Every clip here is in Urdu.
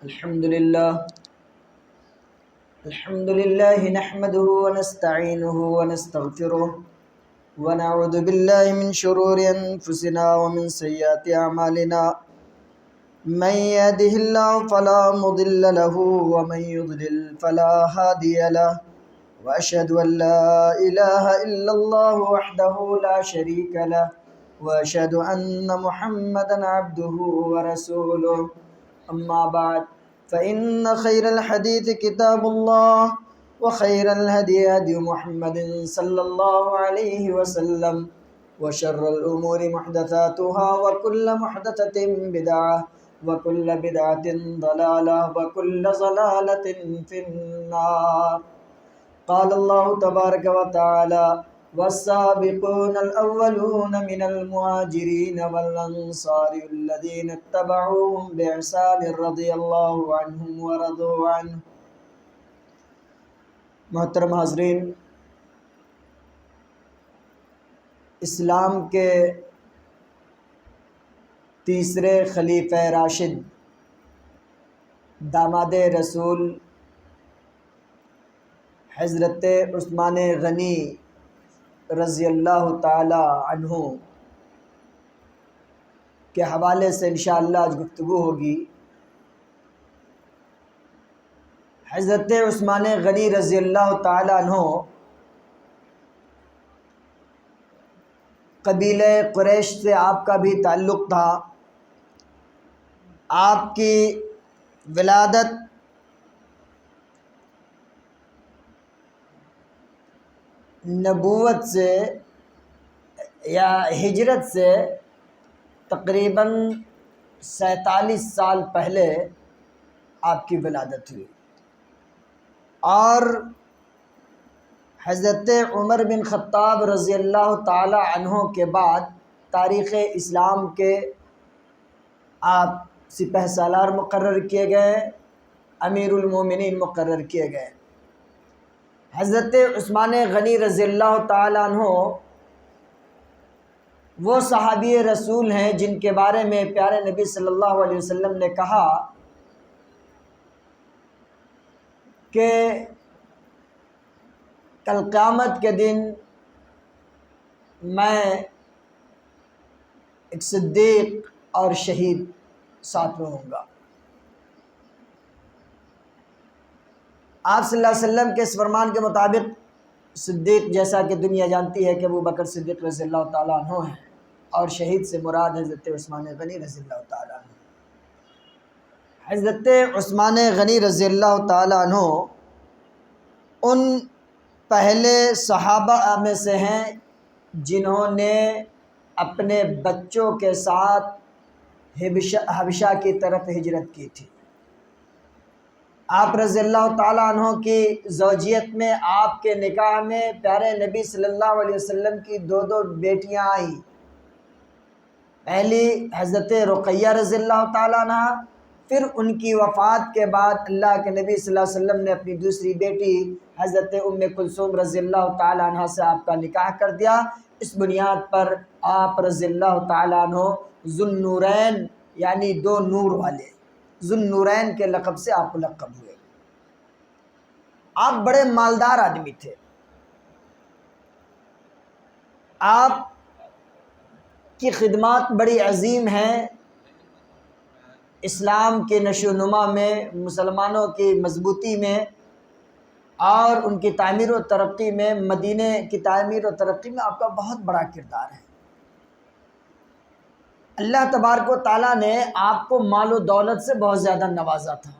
الحمد لله نحمده ونستعينه ونستغفره ونعوذ بالله من شرور أنفسنا ومن سيئات أعمالنا من يهده الله فلا مضل له ومن يضلل فلا هادي له وأشهد أن لا إله إلا الله وحده لا شريك له وأشهد أن محمدا عبده ورسوله أما بعد فإن خير الحديث كتاب الله وخير الهدي هدي محمد صلى الله عليه وسلم وشر الأمور محدثاتها وكل محدثة بدعة وكل بدعة ضلالة وكل ضلالة في النار. قال الله تبارك وتعالى: والسابقون الأولون من المهاجرين والأنصار الذين اتبعوهم بإحسان رضي الله عنهم ورضوا عنه. محترم حاضرین، اسلام کے تیسرے خلیفہ راشد داماد رسول حضرت عثمان غنی رضی اللہ تعالی عنہ کے حوالے سے انشاءاللہ آج گفتگو ہوگی. حضرت عثمان غنی رضی اللہ تعالی عنہ قبیلہ قریش سے آپ کا بھی تعلق تھا. آپ کی ولادت نبوت سے یا ہجرت سے تقریباً 47 سال پہلے آپ کی ولادت ہوئی، اور حضرت عمر بن خطاب رضی اللہ تعالی عنہ کے بعد تاریخ اسلام کے آپ سپہ سالار مقرر کیے گئے، امیر المومنین مقرر کیے گئے. حضرت عثمان غنی رضی اللہ تعالی عنہ وہ صحابی رسول ہیں جن کے بارے میں پیارے نبی صلی اللہ علیہ وسلم نے کہا کہ کل قیامت کے دن میں ایک صدیق اور شہید ساتھ میں ہوں گا. آپ صلی اللہ علیہ وسلم کے اس فرمان کے مطابق صدیق، جیسا کہ دنیا جانتی ہے کہ ابو بکر صدیق رضی اللہ تعالیٰ عنہ ہیں، اور شہید سے مراد حضرت عثمان غنی رضی اللہ تعالیٰ عنہ. حضرت عثمان غنی رضی اللہ تعالیٰ عنہ ان پہلے صحابہ میں سے ہیں جنہوں نے اپنے بچوں کے ساتھ حبشہ کی طرف ہجرت کی تھی. آپ رضی اللہ تعالیٰ عنہ کی زوجیت میں، آپ کے نکاح میں پیارے نبی صلی اللہ علیہ وسلم کی دو بیٹیاں آئیں. پہلی حضرت رقیہ رضی اللہ تعالیٰ عنہ، پھر ان کی وفات کے بعد اللہ کے نبی صلی اللہ علیہ وسلم نے اپنی دوسری بیٹی حضرت ام کلثوم رضی اللہ تعالیٰ عنہ سے آپ کا نکاح کر دیا. اس بنیاد پر آپ رضی اللہ تعالیٰ عنہ ذو النورین یعنی دو نور والے، ذو النورین کے لقب سے آپ ملقب ہوئے. آپ بڑے مالدار آدمی تھے. آپ کی خدمات بڑی عظیم ہیں اسلام کے نشو و نما میں، مسلمانوں کی مضبوطی میں، اور ان کی تعمیر و ترقی میں، مدینے کی تعمیر و ترقی میں آپ کا بہت بڑا کردار ہے. اللہ تبارک و تعالیٰ نے آپ کو مال و دولت سے بہت زیادہ نوازا تھا.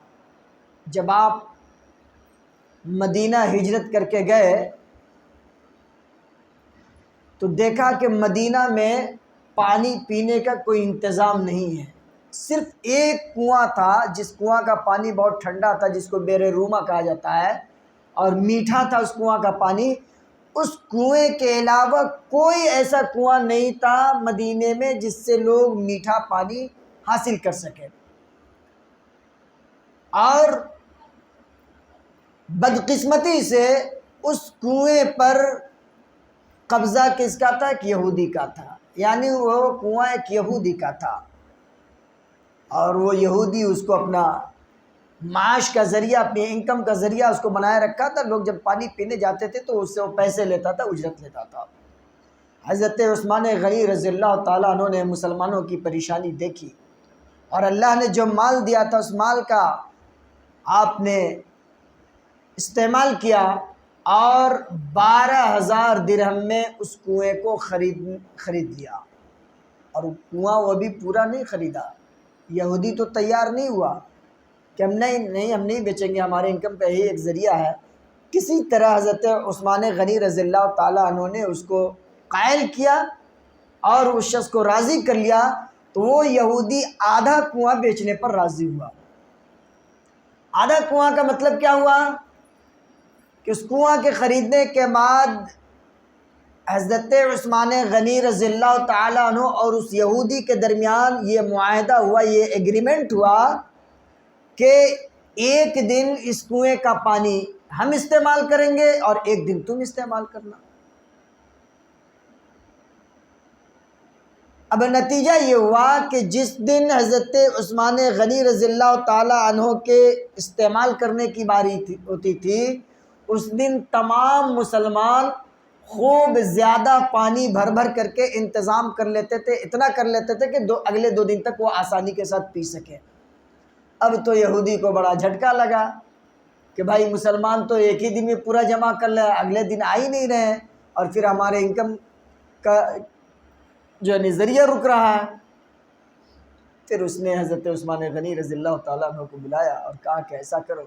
جب آپ مدینہ ہجرت کر کے گئے تو دیکھا کہ مدینہ میں پانی پینے کا کوئی انتظام نہیں ہے. صرف ایک کنواں تھا، جس کنواں کا پانی بہت ٹھنڈا تھا، جس کو بیر روما کہا جاتا ہے، اور میٹھا تھا اس کنواں کا پانی. اس کنویں کے علاوہ کوئی ایسا کنواں نہیں تھا مدینے میں جس سے لوگ میٹھا پانی حاصل کر سکیں. اور بدقسمتی سے اس کنویں پر قبضہ کس کا تھا؟ ایک یہودی کا تھا. یعنی وہ کنواں ایک یہودی کا تھا، اور وہ یہودی اس کو اپنا معاش کا ذریعہ، اپنی انکم کا ذریعہ اس کو بنائے رکھا تھا. لوگ جب پانی پینے جاتے تھے تو اس سے وہ پیسے لیتا تھا، اجرت لیتا تھا. حضرت عثمان غنی رضی اللہ تعالیٰ عنہ نے مسلمانوں کی پریشانی دیکھی، اور اللہ نے جو مال دیا تھا اس مال کا آپ نے استعمال کیا، اور 12,000 درہم میں اس کنویں کو خرید لیا. اور کنواں وہ بھی پورا نہیں خریدا. یہودی تو تیار نہیں ہوا کہ ہم نہیں بیچیں گے، ہمارے انکم کا یہی ایک ذریعہ ہے. کسی طرح حضرت عثمان غنی رضی اللہ تعالیٰ عنہ نے اس کو قائل کیا اور اس شخص کو راضی کر لیا، تو وہ یہودی آدھا کنواں بیچنے پر راضی ہوا. آدھا کنواں کا مطلب کیا ہوا کہ اس کنواں کے خریدنے کے بعد حضرت عثمان غنی رضی اللہ تعالیٰ عنہ اور اس یہودی کے درمیان یہ معاہدہ ہوا، یہ ایگریمنٹ ہوا کہ ایک دن اس کنویں کا پانی ہم استعمال کریں گے اور ایک دن تم استعمال کرنا. اب نتیجہ یہ ہوا کہ جس دن حضرت عثمان غنی رضی اللہ تعالیٰ عنہ کے استعمال کرنے کی باری ہوتی تھی، اس دن تمام مسلمان خوب زیادہ پانی بھر کر کے انتظام کر لیتے تھے، اتنا کر لیتے تھے کہ اگلے 2 دن تک وہ آسانی کے ساتھ پی سکیں. اب تو یہودی کو بڑا جھٹکا لگا کہ بھائی مسلمان تو ایک ہی دن میں پورا جمع کر لے، اگلے دن آ ہی نہیں رہے، اور پھر ہمارے انکم کا جو نظریہ رک رہا ہے. پھر اس نے حضرت عثمان غنی رضی اللہ تعالیٰ عنہ کو بلایا اور کہا کہ ایسا کرو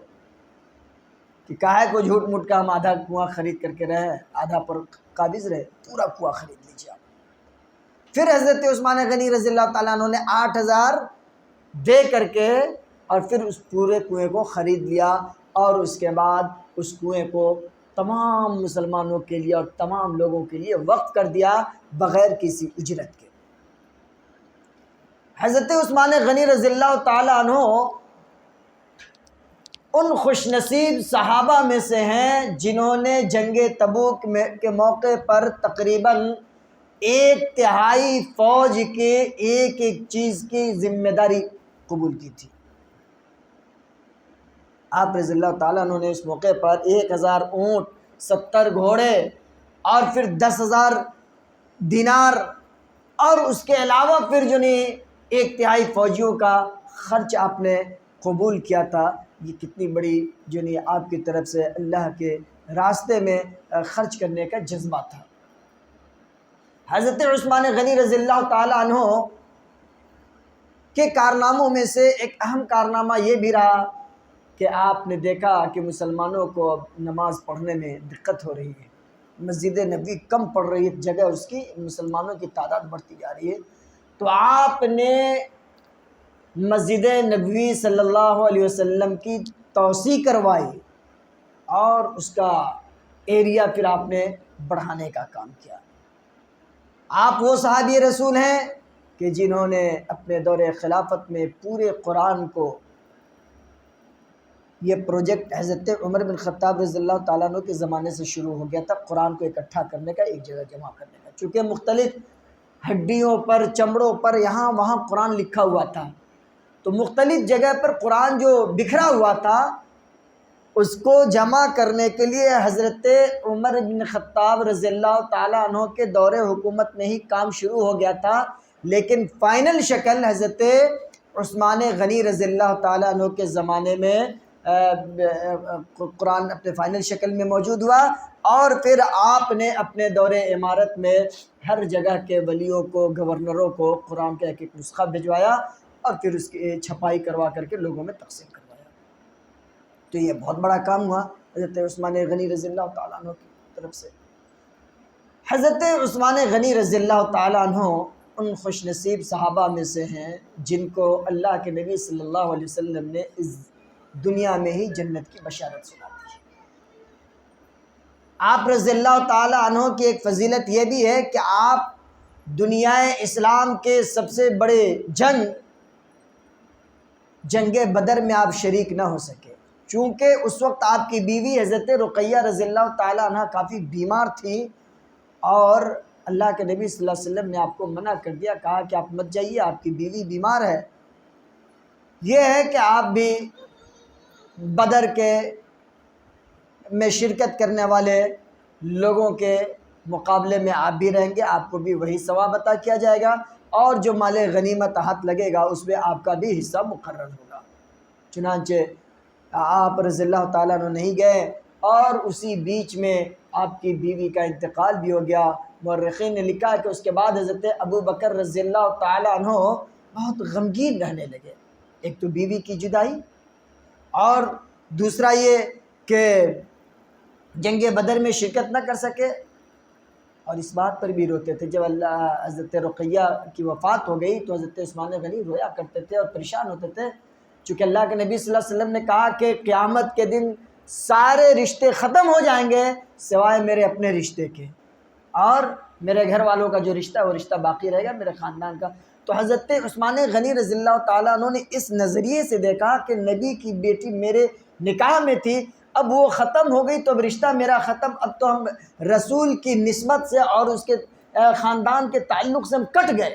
کہ کہا کو جھوٹ موٹ کا ہم آدھا کنواں خرید کر کے رہے، آدھا پر قابض رہے، پورا کنواں خرید لیجیے آپ. پھر حضرت عثمان غنی رضی اللہ تعالیٰ عنہ نے 8,000 دے کر کے اور پھر اس پورے کنویں کو خرید لیا، اور اس کے بعد اس کنویں کو تمام مسلمانوں کے لیے اور تمام لوگوں کے لیے وقف کر دیا بغیر کسی اجرت کے. حضرت عثمان غنی رضی اللہ تعالیٰ عنہ ان خوش نصیب صحابہ میں سے ہیں جنہوں نے جنگ تبوک کے موقع پر تقریباً 1/3 فوج کے ایک چیز کی ذمہ داری قبول کی تھی. آپ رضی اللہ تعالیٰ عنہ نے اس موقع پر 1,000 اونٹ، 70 گھوڑے اور پھر 10,000 دینار، اور اس کے علاوہ پھر جو نہیں 1/3 فوجیوں کا خرچ آپ نے قبول کیا تھا. یہ کتنی بڑی جو نہیں آپ کی طرف سے اللہ کے راستے میں خرچ کرنے کا جذبہ تھا. حضرت عثمان غنی رضی اللہ تعالیٰ عنہ کے کارناموں میں سے ایک اہم کارنامہ یہ بھی رہا کہ آپ نے دیکھا کہ مسلمانوں کو نماز پڑھنے میں دقت ہو رہی ہے، مسجد نبوی کم پڑ رہی ہے، جگہ اس کی مسلمانوں کی تعداد بڑھتی جا رہی ہے. تو آپ نے مسجد نبوی صلی اللہ علیہ وسلم کی توسیع کروائی اور اس کا ایریا پھر آپ نے بڑھانے کا کام کیا. آپ وہ صحابی رسول ہیں کہ جنہوں نے اپنے دور خلافت میں پورے قرآن کو، یہ پروجیکٹ حضرت عمر بن خطاب رضی اللہ تعالیٰ عنہ کے زمانے سے شروع ہو گیا تھا، قرآن کو اکٹھا کرنے کا، ایک جگہ جمع کرنے کا. چونکہ مختلف ہڈیوں پر، چمڑوں پر یہاں وہاں قرآن لکھا ہوا تھا، تو مختلف جگہ پر قرآن جو بکھرا ہوا تھا اس کو جمع کرنے کے لیے حضرت عمر بن خطاب رضی اللہ تعالیٰ عنہ کے دور حکومت میں ہی کام شروع ہو گیا تھا. لیکن فائنل شکل حضرت عثمان غنی رضی اللہ تعالیٰ عنہ کے زمانے میں قرآن اپنے فائنل شکل میں موجود ہوا، اور پھر آپ نے اپنے دور امارت میں ہر جگہ کے ولیوں کو، گورنروں کو قرآن کا ایک نسخہ بھجوایا اور پھر اس کی چھپائی کروا کر کے لوگوں میں تقسیم کروایا. تو یہ بہت بڑا کام ہوا حضرت عثمان غنی رضی اللہ تعالیٰ عنہ کی طرف سے. حضرت عثمان غنی رضی اللہ تعالیٰ عنہ ان خوش نصیب صحابہ میں سے ہیں جن کو اللہ کے نبی صلی اللہ علیہ وسلم نے اس دنیا میں ہی جنت کی بشارت سنا دی. آپ رضی اللہ تعالیٰ عنہ کی ایک فضیلت یہ بھی ہے کہ آپ دنیا اسلام کے سب سے بڑے جنگ بدر میں آپ شریک نہ ہو سکے، چونکہ اس وقت آپ کی بیوی حضرت رقیہ رضی اللہ تعالیٰ عنہ کافی بیمار تھی، اور اللہ کے نبی صلی اللہ علیہ وسلم نے آپ کو منع کر دیا، کہا کہ آپ مت جائیے، آپ کی بیوی بیمار ہے. یہ ہے کہ آپ بھی بدر کے میں شرکت کرنے والے لوگوں کے مقابلے میں آپ بھی رہیں گے، آپ کو بھی وہی ثواب عطا کیا جائے گا، اور جو مال غنیمت ہاتھ لگے گا اس میں آپ کا بھی حصہ مقرر ہوگا۔ چنانچہ آپ رضی اللہ تعالیٰ عنہ نہیں گئے، اور اسی بیچ میں آپ کی بیوی کا انتقال بھی ہو گیا۔ مورخین نے لکھا ہے کہ اس کے بعد حضرت ابو بکر رضی اللہ تعالیٰ عنہ بہت غمگین رہنے لگے۔ ایک تو بیوی کی جدائی، اور دوسرا یہ کہ جنگ بدر میں شرکت نہ کر سکے، اور اس بات پر بھی روتے تھے۔ جب حضرت رقیہ کی وفات ہو گئی تو حضرت عثمان غنی رویا کرتے تھے اور پریشان ہوتے تھے، چونکہ اللہ کے نبی صلی اللہ علیہ وسلم نے کہا کہ قیامت کے دن سارے رشتے ختم ہو جائیں گے سوائے میرے اپنے رشتے کے، اور میرے گھر والوں کا جو رشتہ ہے وہ رشتہ باقی رہے گا، میرے خاندان کا۔ تو حضرت عثمان غنی رضی اللہ تعالیٰ عنہ نے اس نظریے سے دیکھا کہ نبی کی بیٹی میرے نکاح میں تھی، اب وہ ختم ہو گئی تو اب رشتہ میرا ختم، اب تو ہم رسول کی نسبت سے اور اس کے خاندان کے تعلق سے ہم کٹ گئے۔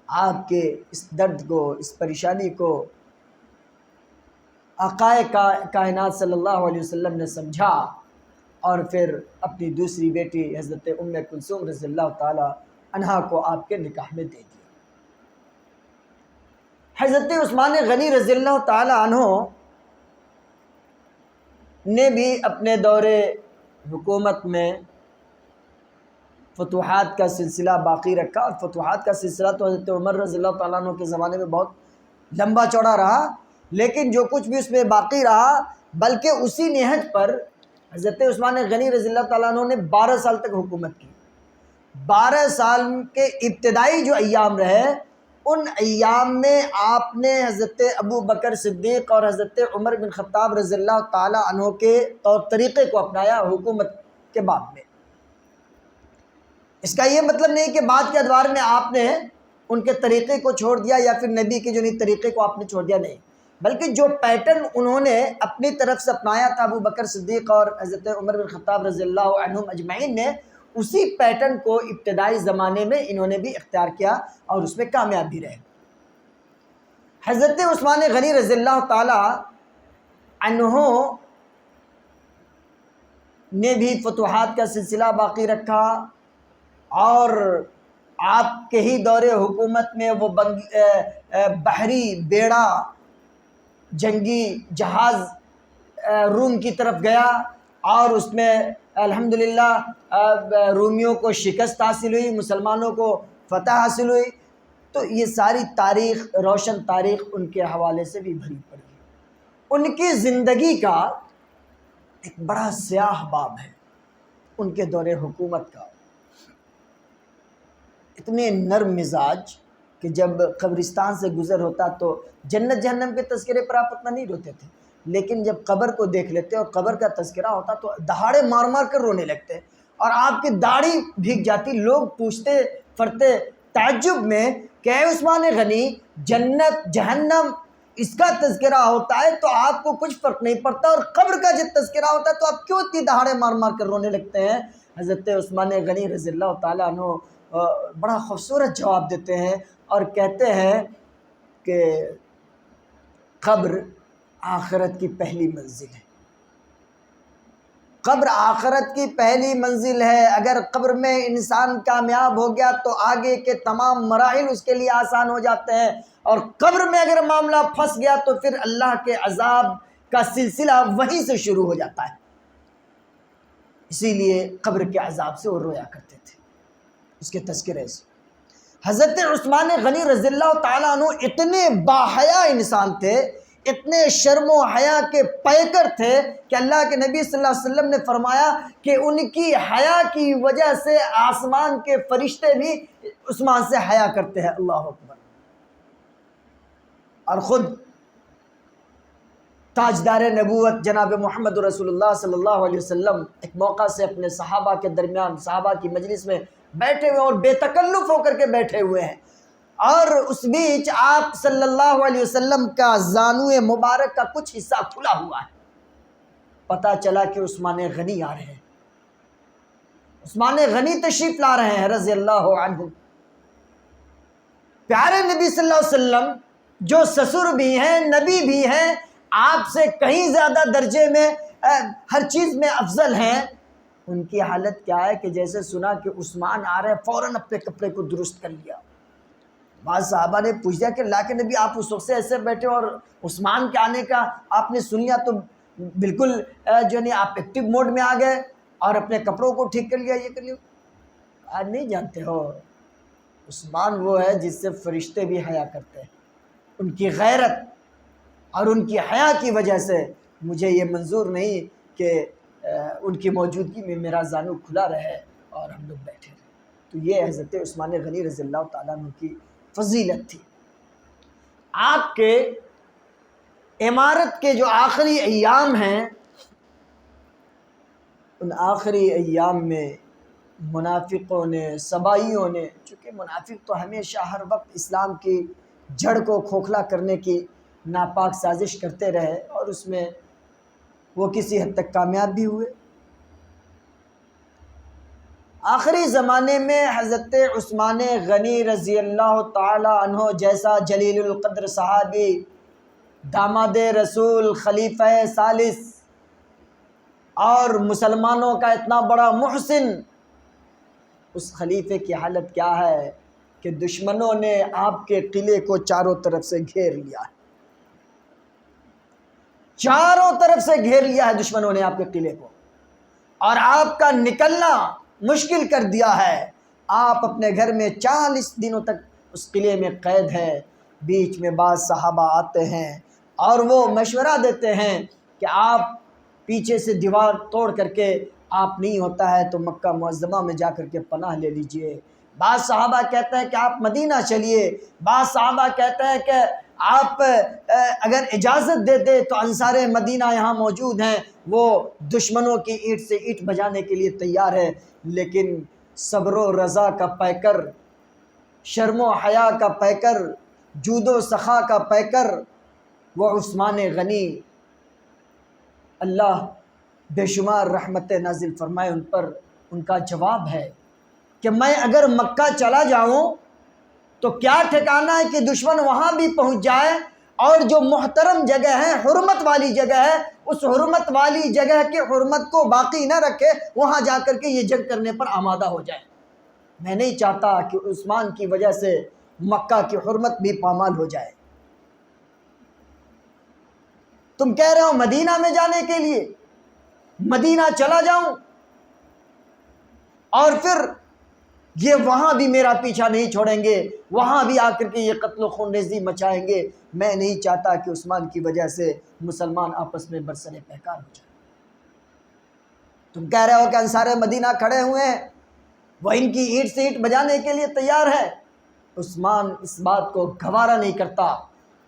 آپ کے اس درد کو، اس پریشانی کو آقائے کائنات صلی اللہ علیہ وسلم نے سمجھا، اور پھر اپنی دوسری بیٹی حضرت ام کلثوم رضی اللہ تعالی عنہا کو آپ کے نکاح میں دے دیا۔ حضرت عثمان غنی رضی اللہ تعالی عنہ نے بھی اپنے دور حکومت میں فتوحات کا سلسلہ باقی رکھا، اور فتوحات کا سلسلہ تو حضرت عمر رضی اللہ تعالیٰ عنہ کے زمانے میں بہت لمبا چوڑا رہا، لیکن جو کچھ بھی اس میں باقی رہا، بلکہ اسی نہج پر حضرت عثمان غنی رضی اللہ تعالیٰ عنہ نے 12 سال تک حکومت کی۔ 12 سال کے ابتدائی جو ایام رہے، ان ایام میں آپ نے حضرت ابو بکر صدیق اور حضرت عمر بن خطاب رضی اللہ تعالیٰ عنہ کے طور طریقے کو اپنایا حکومت کے بعد میں۔ اس کا یہ مطلب نہیں کہ بعد کے ادوار میں آپ نے ان کے طریقے کو چھوڑ دیا، یا پھر نبی کے جو نہیں طریقے کو آپ نے چھوڑ دیا، نہیں، بلکہ جو پیٹرن انہوں نے اپنی طرف سے اپنایا تھا ابو بکر صدیق اور حضرت عمر بن خطاب رضی اللہ عنہم اجمعین نے، اسی پیٹرن کو ابتدائی زمانے میں انہوں نے بھی اختیار کیا اور اس میں کامیاب بھی رہے۔ حضرت عثمان غنی رضی اللہ تعالی عنہ نے بھی فتوحات کا سلسلہ باقی رکھا، اور آپ کے ہی دور حکومت میں وہ بحری بیڑا، جنگی جہاز روم کی طرف گیا، اور اس میں الحمدللہ رومیوں کو شکست حاصل ہوئی، مسلمانوں کو فتح حاصل ہوئی۔ تو یہ ساری تاریخ، روشن تاریخ ان کے حوالے سے بھی بھری پڑی۔ ان کی زندگی کا ایک بڑا سیاہ باب ہے ان کے دور حکومت کا۔ اتنے نرم مزاج کہ جب قبرستان سے گزر ہوتا تو جنت جہنم کے تذکرے پر آپ اتنا نہیں روتے تھے، لیکن جب قبر کو دیکھ لیتے اور قبر کا تذکرہ ہوتا تو دہاڑے مار مار کر رونے لگتے، اور آپ کی داڑھی بھیگ جاتی۔ لوگ پوچھتے پھرتے تعجب میں کہ اے عثمان غنی، جنت جہنم اس کا تذکرہ ہوتا ہے تو آپ کو کچھ فرق نہیں پڑتا، اور قبر کا جب تذکرہ ہوتا ہے تو آپ کیوں اتنی دہاڑے مار مار کر رونے لگتے ہیں؟ حضرت عثمان غنی رضی اللہ تعالیٰ عنہ بڑا خوبصورت جواب دیتے ہیں اور کہتے ہیں کہ قبر آخرت کی پہلی منزل ہے۔ قبر آخرت کی پہلی منزل ہے۔ اگر قبر میں انسان کامیاب ہو گیا تو آگے کے تمام مراحل اس کے لیے آسان ہو جاتے ہیں، اور قبر میں اگر معاملہ پھنس گیا تو پھر اللہ کے عذاب کا سلسلہ وہیں سے شروع ہو جاتا ہے۔ اسی لیے قبر کے عذاب سے وہ رویا کرتے تھے، اس کے تذکرے سے۔ حضرت عثمان غنی رضی اللہ تعالیٰ عنہ اتنے باحیا انسان تھے، اتنے شرم و حیا کے پیکر تھے کہ اللہ کے نبی صلی اللہ علیہ وسلم نے فرمایا کہ ان کی حیا کی وجہ سے آسمان کے فرشتے بھی عثمان سے حیا کرتے ہیں۔ اللہ اکبر۔ اور خود تاجدار نبوت جناب محمد رسول اللہ صلی اللہ علیہ وسلم ایک موقع سے اپنے صحابہ کے درمیان، صحابہ کی مجلس میں بیٹھے ہوئے اور بے تکلف ہو کر کے بیٹھے ہوئے ہیں، اور اس بیچ آپ صلی اللہ علیہ وسلم کا زانوئے مبارک کا کچھ حصہ کھلا ہوا ہے۔ پتہ چلا کہ عثمان غنی آ رہے ہیں، عثمان غنی تشریف لا رہے ہیں رضی اللہ عنہ۔ پیارے نبی صلی اللہ علیہ وسلم جو سسر بھی ہیں، نبی بھی ہیں، آپ سے کہیں زیادہ درجے میں ہر چیز میں افضل ہیں، ان کی حالت کیا ہے کہ جیسے سنا کہ عثمان آ رہے فوراً اپنے کپڑے کو درست کر لیا۔ بعض صحابہ نے پوچھ دیا کہ اللہ کے نبی آپ اس وقت سے ایسے بیٹھے اور عثمان کے آنے کا آپ نے سن لیا تو بالکل جو نہیں آپ ایکٹیو موڈ میں آ گئے اور اپنے کپڑوں کو ٹھیک کر لیا، یہ کر لیا۔ آج نہیں جانتے ہو عثمان وہ ہے جس سے فرشتے بھی حیا کرتے ہیں، ان کی غیرت اور ان کی حیا کی وجہ سے مجھے یہ منظور نہیں کہ ان کی موجودگی میں میرا زانو کھلا رہے اور ہم لوگ بیٹھے رہے۔ تو یہ حضرت عثمان غنی رضی اللہ تعالیٰ عنہ کی فضیلت تھی۔ آپ کے امارت کے جو آخری ایام ہیں، ان آخری ایام میں منافقوں نے، سبائیوں نے، چونکہ منافق تو ہمیشہ ہر وقت اسلام کی جڑ کو کھوکھلا کرنے کی ناپاک سازش کرتے رہے اور اس میں وہ کسی حد تک کامیاب بھی ہوئے۔ آخری زمانے میں حضرت عثمان غنی رضی اللہ تعالی عنہ جیسا جلیل القدر صحابی، داماد رسول، خلیفہ ثالث اور مسلمانوں کا اتنا بڑا محسن، اس خلیفے کی حالت کیا ہے کہ دشمنوں نے آپ کے قلعے کو چاروں طرف سے گھیر لیا ہے۔ چاروں طرف سے گھیر لیا ہے دشمنوں نے آپ کے قلعے کو، اور آپ کا نکلنا مشکل کر دیا ہے۔ آپ اپنے گھر میں 40 دنوں تک اس قلعے میں قید ہے۔ بیچ میں بعض صحابہ آتے ہیں اور وہ مشورہ دیتے ہیں کہ آپ پیچھے سے دیوار توڑ کر کے آپ نہیں ہوتا ہے تو مکہ معظمہ میں جا کر کے پناہ لے لیجئے۔ بعض صحابہ کہتے ہیں کہ آپ مدینہ چلیے، بعض صحابہ کہتے ہیں کہ آپ اگر اجازت دے دے تو انصار مدینہ یہاں موجود ہیں، وہ دشمنوں کی اینٹ سے اینٹ بجانے کے لیے تیار ہے۔ لیکن صبر و رضا کا پیکر، شرم و حیا کا پیکر، جود و سخا کا پیکر وہ عثمان غنی، اللہ بے شمار رحمت نازل فرمائے ان پر، ان کا جواب ہے کہ میں اگر مکہ چلا جاؤں تو کیا ٹھکانہ ہے کہ دشمن وہاں بھی پہنچ جائے اور جو محترم جگہ ہے، حرمت والی جگہ ہے، اس حرمت والی جگہ کے حرمت کو باقی نہ رکھے، وہاں جا کر کے یہ جنگ کرنے پر آمادہ ہو جائے۔ میں نہیں چاہتا کہ عثمان کی وجہ سے مکہ کی حرمت بھی پامال ہو جائے۔ تم کہہ رہے ہو مدینہ میں جانے کے لیے، مدینہ چلا جاؤں اور پھر یہ وہاں بھی میرا پیچھا نہیں چھوڑیں گے، وہاں بھی آ کر کے یہ قتل و خون ریزی مچائیں گے۔ میں نہیں چاہتا کہ عثمان کی وجہ سے مسلمان آپس میں برسر پیکار ہو جائے۔ تم کہہ رہے ہو کہ انصار مدینہ کھڑے ہوئے ہیں، وہ ان کی اینٹ سے اینٹ بجانے کے لیے تیار ہے۔ عثمان اس بات کو گوارا نہیں کرتا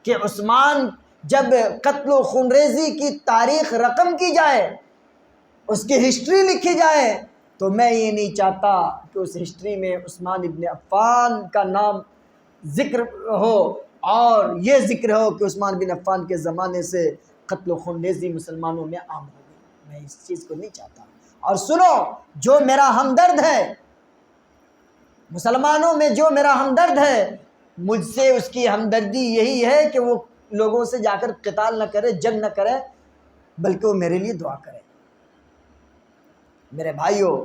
کہ عثمان جب قتل و خون ریزی کی تاریخ رقم کی جائے، اس کی ہسٹری لکھی جائے، تو میں یہ نہیں چاہتا کہ اس ہسٹری میں عثمان ابن عفان کا نام ذکر ہو اور یہ ذکر ہو کہ عثمان بن عفان کے زمانے سے قتل و خون ریزی مسلمانوں میں عام ہو گئی۔ میں اس چیز کو نہیں چاہتا۔ اور سنو، جو میرا ہمدرد ہے مسلمانوں میں، جو میرا ہمدرد ہے، مجھ سے اس کی ہمدردی یہی ہے کہ وہ لوگوں سے جا کر قتال نہ کرے، جنگ نہ کرے، بلکہ وہ میرے لیے دعا کرے۔ میرے بھائیوں،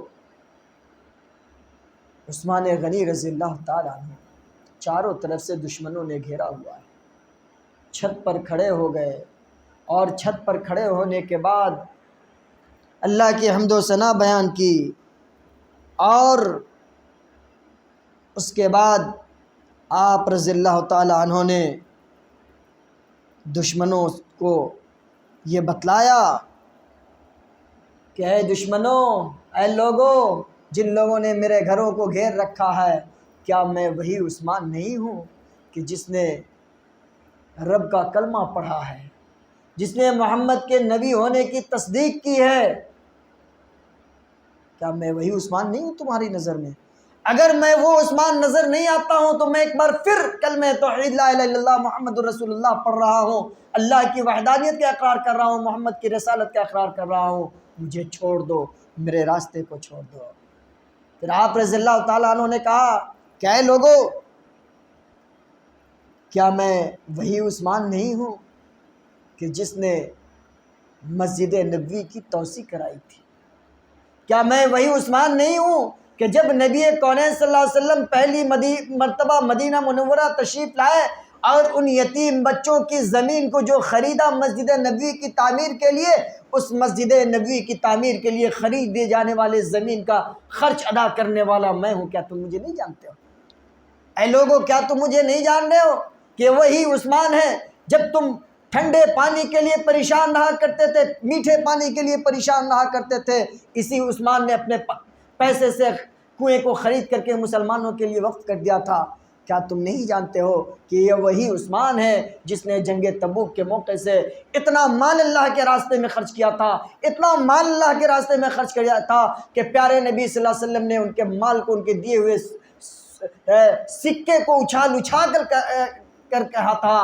عثمان غنی رضی اللہ تعالیٰ عنہ چاروں طرف سے دشمنوں نے گھیرا ہوا ہے، چھت پر کھڑے ہو گئے، اور چھت پر کھڑے ہونے کے بعد اللہ کی حمد و ثنا بیان کی، اور اس کے بعد آپ رضی اللہ تعالیٰ عنہ نے دشمنوں کو یہ بتلایا کہ اے دشمنوں، اے لوگوں، جن لوگوں نے میرے گھروں کو گھیر رکھا ہے، کیا میں وہی عثمان نہیں ہوں کہ جس نے رب کا کلمہ پڑھا ہے، جس نے محمد کے نبی ہونے کی تصدیق کی ہے؟ کیا میں وہی عثمان نہیں ہوں تمہاری نظر میں؟ اگر میں وہ عثمان نظر نہیں آتا ہوں تو میں ایک بار پھر کلمہ توحید لا الہ الا اللہ محمد رسول اللہ پڑھ رہا ہوں، اللہ کی وحدانیت کا اقرار کر رہا ہوں، محمد کی رسالت کا اقرار کر رہا ہوں، مجھے چھوڑ دو، میرے راستے کو چھوڑ دو۔ پھر آپ رضی اللہ تعالیٰ عنہ نے کہا کہ اے لوگو، کیا میں وہی عثمان نہیں ہوں کہ جس نے مسجد نبوی کی توسیع کرائی تھی؟ کیا میں وہی عثمان نہیں ہوں کہ جب نبی کونین صلی اللہ علیہ وسلم پہلی مرتبہ مدینہ منورہ تشریف لائے اور ان یتیم بچوں کی زمین کو جو خریدا مسجد نبوی کی تعمیر کے لیے، اس مسجد نبوی کی تعمیر کے لیے خریدے جانے والے زمین کا خرچ ادا کرنے والا میں ہوں؟ کیا تم مجھے نہیں جانتے ہو؟ اے لوگوں، کیا تم مجھے نہیں جان رہے ہو کہ وہی عثمان ہے؟ جب تم ٹھنڈے پانی کے لیے پریشان رہا کرتے تھے، میٹھے پانی کے لیے پریشان رہا کرتے تھے، اسی عثمان نے اپنے پیسے سے کنویں کو خرید کر کے مسلمانوں کے لیے وقف کر دیا تھا۔ کیا تم نہیں جانتے ہو کہ یہ وہی عثمان ہے جس نے جنگ تبوک کے موقع سے اتنا مال اللہ کے راستے میں خرچ کیا تھا، اتنا مال اللہ کے راستے میں خرچ کیا تھا کہ پیارے نبی صلی اللہ علیہ وسلم نے ان کے مال کو، ان کے دیے ہوئے سکے کو اچھال کر کہا تھا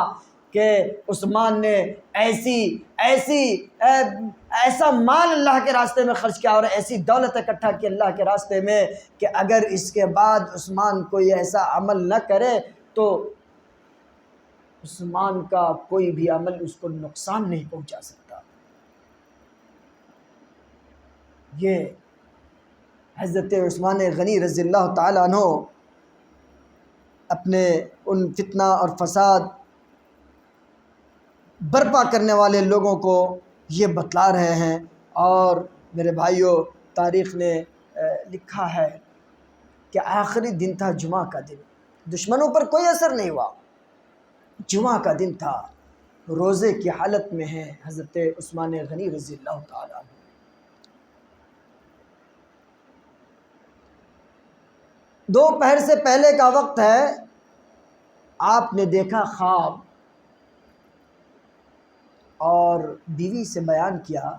کہ عثمان نے ایسا مال اللہ کے راستے میں خرچ کیا اور ایسی دولت اکٹھا کی اللہ کے راستے میں کہ اگر اس کے بعد عثمان کوئی ایسا عمل نہ کرے تو عثمان کا کوئی بھی عمل اس کو نقصان نہیں پہنچا سکتا۔ یہ حضرت عثمان غنی رضی اللہ تعالیٰ عنہ اپنے ان فتنہ اور فساد برپا کرنے والے لوگوں کو یہ بتلا رہے ہیں۔ اور میرے بھائیوں، تاریخ نے لکھا ہے کہ آخری دن تھا جمعہ کا دن، دشمنوں پر کوئی اثر نہیں ہوا، جمعہ کا دن تھا، روزے کی حالت میں ہے حضرت عثمان غنی رضی اللہ تعالیٰ عنہ۔ دوپہر سے پہلے کا وقت ہے، آپ نے دیکھا خواب اور بیوی سے بیان کیا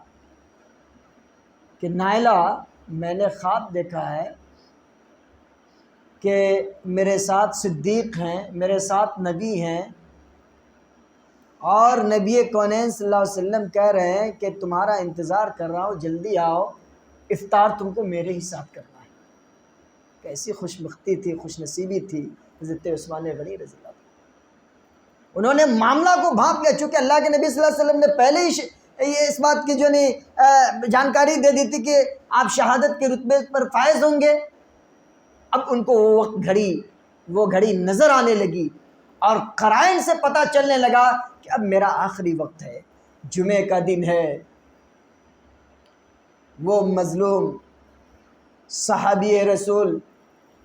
کہ نائلہ، میں نے خواب دیکھا ہے کہ میرے ساتھ صدیق ہیں، میرے ساتھ نبی ہیں، اور نبی کونین صلی اللہ علیہ وسلم کہہ رہے ہیں کہ تمہارا انتظار کر رہا ہوں، جلدی آؤ، افطار تم کو میرے ہی ساتھ کرنا ہے۔ کیسی خوش بختی تھی، خوش نصیبی تھی حضرت عثمان غنی رضی اللہ عنہ۔ انہوں نے معاملہ کو بھانپ لیا، چونکہ اللہ کے نبی صلی اللہ علیہ وسلم نے پہلے ہی یہ اس بات کی جانکاری دے دی تھی کہ آپ شہادت کے رتبے پر فائز ہوں گے۔ اب ان کو وہ گھڑی نظر آنے لگی اور قرائن سے پتہ چلنے لگا کہ اب میرا آخری وقت ہے، جمعے کا دن ہے۔ وہ مظلوم صحابی رسول،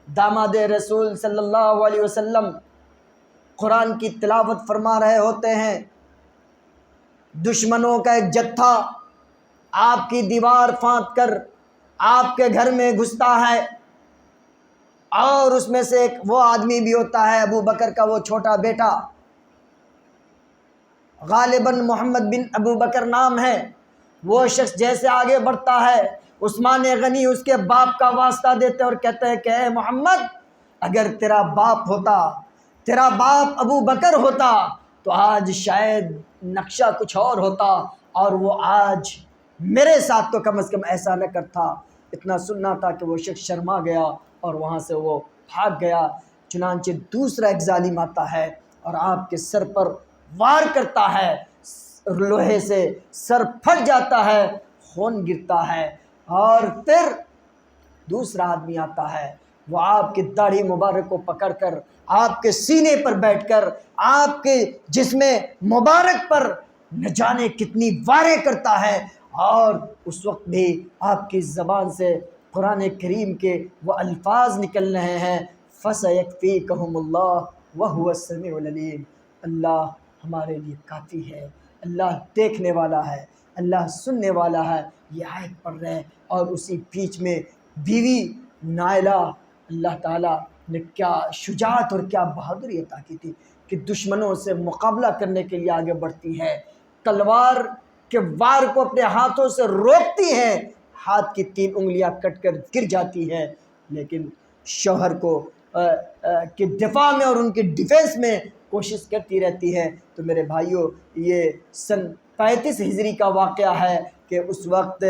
داماد رسول صلی اللہ علیہ وسلم قرآن کی تلاوت فرما رہے ہوتے ہیں، دشمنوں کا ایک جتھا آپ کی دیوار پھاند کر آپ کے گھر میں گھستا ہے، اور اس میں سے ایک وہ آدمی بھی ہوتا ہے ابو بکر کا وہ چھوٹا بیٹا، غالباً محمد بن ابو بکر نام ہے۔ وہ شخص جیسے آگے بڑھتا ہے، عثمان غنی اس کے باپ کا واسطہ دیتے اور کہتے ہیں کہ اے محمد، اگر تیرا باپ ہوتا، تیرا باپ ابو بکر ہوتا تو آج شاید نقشہ کچھ اور ہوتا، اور وہ آج میرے ساتھ تو کم از کم ایسا نہ کرتا۔ اتنا سننا تھا کہ وہ شخص شرما گیا اور وہاں سے وہ بھاگ گیا۔ چنانچہ دوسرا ایک ظالم آتا ہے اور آپ کے سر پر وار کرتا ہے، لوہے سے سر پھٹ جاتا ہے، خون گرتا ہے۔ اور پھر دوسرا آدمی آتا ہے، وہ آپ کی داڑھی مبارک کو پکڑ کر آپ کے سینے پر بیٹھ کر آپ کے جسم مبارک پر نہ جانے کتنی واریں کرتا ہے، اور اس وقت بھی آپ کی زبان سے قرآن کریم کے وہ الفاظ نکل رہے ہیں، فَسَيَكْفِيكَهُمُ اللَّهُ وَهُوَ السَّمِيعُ الْعَلِيمُ۔ اللہ ہمارے لیے کافی ہے، اللہ دیکھنے والا ہے، اللہ سننے والا ہے۔ یہ آیت پڑھ رہے ہیں، اور اسی بیچ میں بیوی نائلہ، اللہ تعالیٰ نے کیا شجاعت اور کیا بہادری عطا کی تھی کہ دشمنوں سے مقابلہ کرنے کے لیے آگے بڑھتی ہے، تلوار کے وار کو اپنے ہاتھوں سے روکتی ہے، ہاتھ کی 3 انگلیاں کٹ کر گر جاتی ہیں، لیکن شوہر کو کے دفاع میں اور ان کے ڈیفینس میں کوشش کرتی رہتی ہے۔ تو میرے بھائیوں، یہ سن 35 ہجری کا واقعہ ہے کہ اس وقت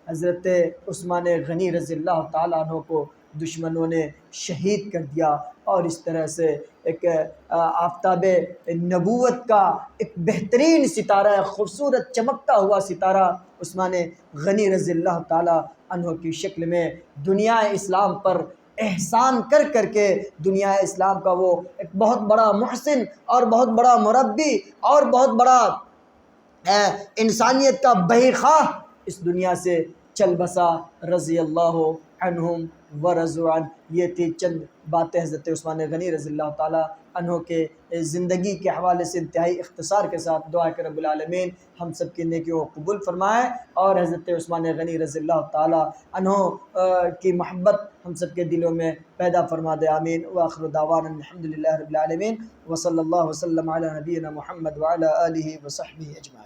حضرت عثمان غنی رضی اللہ تعالیٰ عنہ کو دشمنوں نے شہید کر دیا، اور اس طرح سے ایک آفتاب نبوت کا ایک بہترین ستارہ، خوبصورت چمکتا ہوا ستارہ عثمان غنی رضی اللہ تعالیٰ عنہ کی شکل میں دنیا اسلام پر احسان کر کر کے دنیا اسلام کا وہ ایک بہت بڑا محسن اور بہت بڑا مربی اور بہت بڑا انسانیت کا بہی خواہ اس دنیا سے چل بسا، رضی اللہ عنہم ورضوا عنہ۔ یہ تھی چند باتیں حضرت عثمان غنی رضی اللہ تعالیٰ عنہ کے زندگی کے حوالے سے انتہائی اختصار کے ساتھ۔ دعا کہ رب العالمین ہم سب کی نیکیوں کو قبول فرمائے اور حضرت عثمان غنی رضی اللہ تعالیٰ عنہ کی محبت ہم سب کے دلوں میں پیدا فرما دے، آمین۔ وآخر دعوانا الحمد للہ رب العالمین، وصلی اللہ وسلم علی نبینا محمد وعلی آلہ وصحبہ اجمعین۔